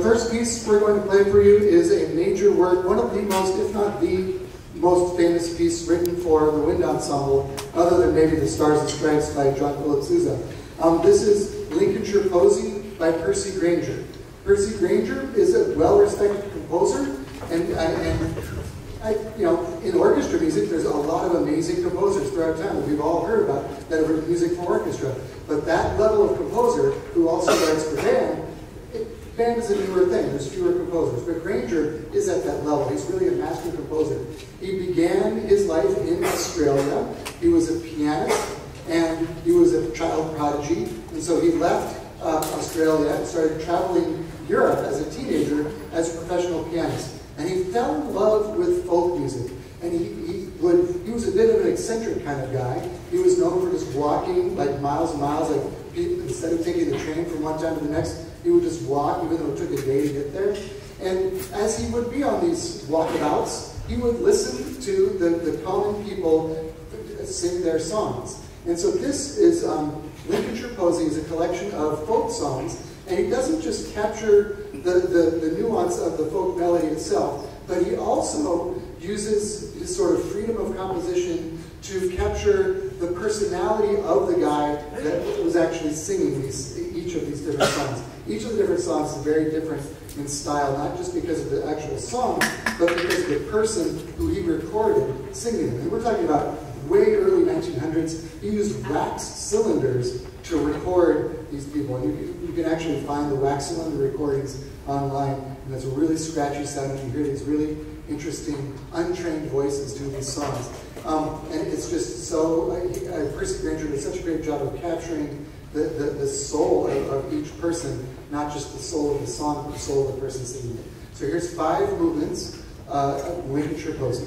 first piece we're going to play for you is a major work, one of the most, if not the most famous piece written for the wind ensemble, other than maybe the Stars and Stripes by John Philip Sousa. This is Lincolnshire Posy by Percy Grainger. Percy Grainger is a well-respected composer, and you know, in orchestra music, there's a lot of amazing composers throughout town that we've all heard about that have written music for orchestra. But that level of composer, who also writes for band, band is a newer thing. There's fewer composers, but Grainger is at that level. He's really a master composer. He began his life in Australia. He was a pianist, and he was a child prodigy, and so he left Australia and started traveling Europe as a teenager as a professional pianist. And he fell in love with folk music. And he was a bit of an eccentric kind of guy. He was known for just walking like miles and miles. Like instead of taking the train from one town to the next, he would just walk, even though it took a day to get there. And as he would be on these walkabouts, he would listen to the common people sing their songs. And so this is Lincolnshire Posy is a collection of folk songs. And he doesn't just capture the nuance of the folk melody itself, but he also uses his sort of freedom of composition to capture the personality of the guy that was actually singing each of these different songs. Each of the different songs is very different in style, not just because of the actual song, but because of the person who he recorded singing them. And we're talking about way early 1900s. He used wax cylinders to record these people. And you can actually find the wax cylinder recordings online, and it's a really scratchy sound, and you hear these really interesting, untrained voices doing these songs. And it's just so, Percy Grainger did such a great job of capturing the soul of each person, not just the soul of the song, but the soul of the person singing it. So here's 5 movements of Lincolnshire Posy.